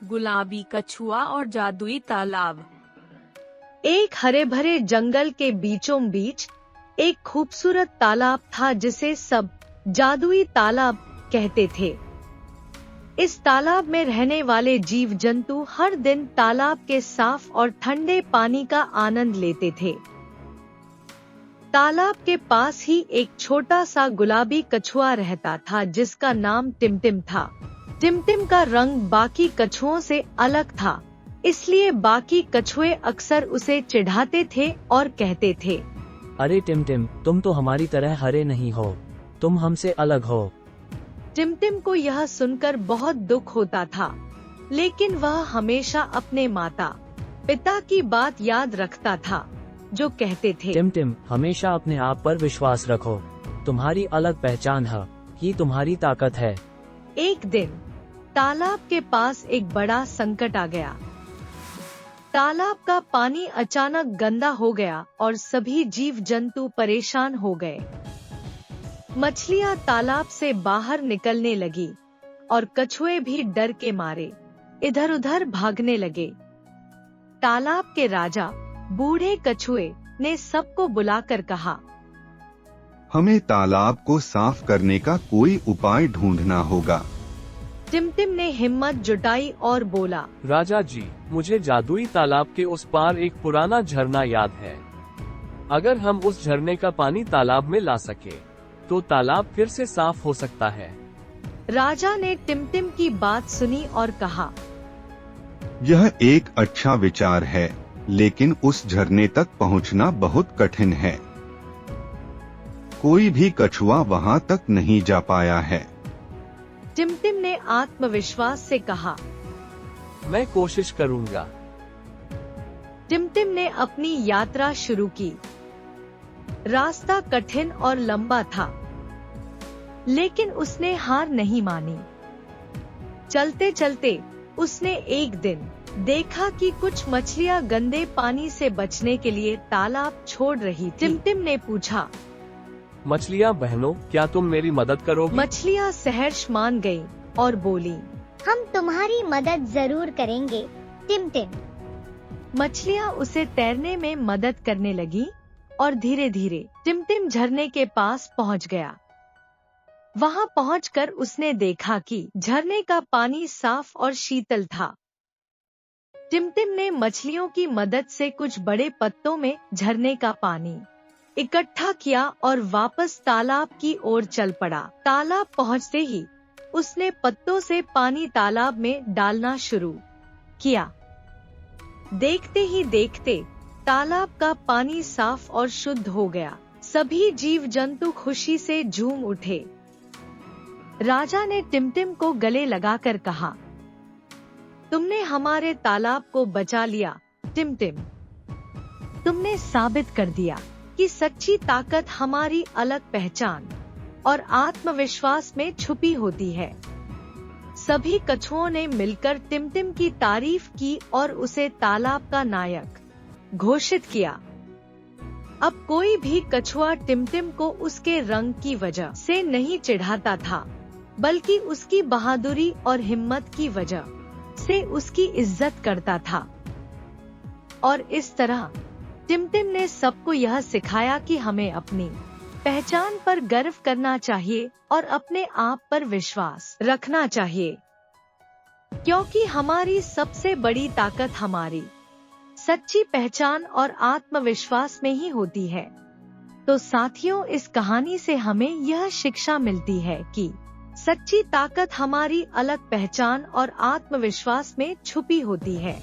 गुलाबी कछुआ और जादुई तालाब। एक हरे भरे जंगल के बीचों बीच एक खूबसूरत तालाब था जिसे सब जादुई तालाब कहते थे। इस तालाब में रहने वाले जीव जंतु हर दिन तालाब के साफ और ठंडे पानी का आनंद लेते थे। तालाब के पास ही एक छोटा सा गुलाबी कछुआ रहता था जिसका नाम टिमटिम था। टिमटिम का रंग बाकी कछुओं से अलग था, इसलिए बाकी कछुए अक्सर उसे चिढ़ाते थे और कहते थे, अरे टिमटिम, तुम तो हमारी तरह हरे नहीं हो, तुम हमसे अलग हो। टिमटिम को यह सुनकर बहुत दुख होता था, लेकिन वह हमेशा अपने माता पिता की बात याद रखता था, जो कहते थे, टिमटिम, हमेशा अपने आप पर विश्वास रखो, तुम्हारी अलग पहचान है, ये तुम्हारी ताकत है। एक दिन तालाब के पास एक बड़ा संकट आ गया। तालाब का पानी अचानक गंदा हो गया और सभी जीव जंतु परेशान हो गए। मछलियां तालाब से बाहर निकलने लगी और कछुए भी डर के मारे इधर उधर भागने लगे। तालाब के राजा बूढ़े कछुए ने सबको बुलाकर कहा, हमें तालाब को साफ करने का कोई उपाय ढूंढना होगा। टिमटिम ने हिम्मत जुटाई और बोला, राजा जी, मुझे जादुई तालाब के उस पार एक पुराना झरना याद है। अगर हम उस झरने का पानी तालाब में ला सके, तो तालाब फिर से साफ हो सकता है। राजा ने टिमटिम की बात सुनी और कहा, यह एक अच्छा विचार है, लेकिन उस झरने तक पहुंचना बहुत कठिन है। कोई भी कछुआ वहां तक नहीं जा पाया है। टिमटिम ने आत्मविश्वास से कहा, मैं कोशिश करूंगा। टिमटिम ने अपनी यात्रा शुरू की। रास्ता कठिन और लंबा था, लेकिन उसने हार नहीं मानी। चलते चलते उसने एक दिन देखा कि कुछ मछलियां गंदे पानी से बचने के लिए तालाब छोड़ रही थी। टिमटिम ने पूछा, मछलियां बहनों, क्या तुम मेरी मदद करोगी? मछलियां सहर्ष मान गईं और बोली, हम तुम्हारी मदद जरूर करेंगे टिमटिम। मछलियां उसे तैरने में मदद करने लगी और धीरे धीरे टिमटिम झरने के पास पहुंच गया। वहां पहुंचकर उसने देखा कि झरने का पानी साफ और शीतल था। टिमटिम ने मछलियों की मदद से कुछ बड़े पत्तों में झरने का पानी इकट्ठा किया और वापस तालाब की ओर चल पड़ा। तालाब पहुंचते ही उसने पत्तों से पानी तालाब में डालना शुरू किया। देखते ही देखते तालाब का पानी साफ और शुद्ध हो गया। सभी जीव जंतु खुशी से झूम उठे। राजा ने टिमटिम को गले लगाकर कहा, तुमने हमारे तालाब को बचा लिया टिमटिम। तुमने साबित कर दिया कि सच्ची ताकत हमारी अलग पहचान और आत्मविश्वास में छुपी होती है। सभी कछुओं ने मिलकर टिमटिम की तारीफ की और उसे तालाब का नायक घोषित किया। अब कोई भी कछुआ टिमटिम को उसके रंग की वजह से नहीं चिढ़ाता था, बल्कि उसकी बहादुरी और हिम्मत की वजह से उसकी इज्जत करता था। और इस तरह टिमटिम ने सबको यह सिखाया कि हमें अपनी पहचान पर गर्व करना चाहिए और अपने आप पर विश्वास रखना चाहिए, क्योंकि हमारी सबसे बड़ी ताकत हमारी सच्ची पहचान और आत्मविश्वास में ही होती है। तो साथियों, इस कहानी से हमें यह शिक्षा मिलती है कि सच्ची ताकत हमारी अलग पहचान और आत्मविश्वास में छुपी होती है।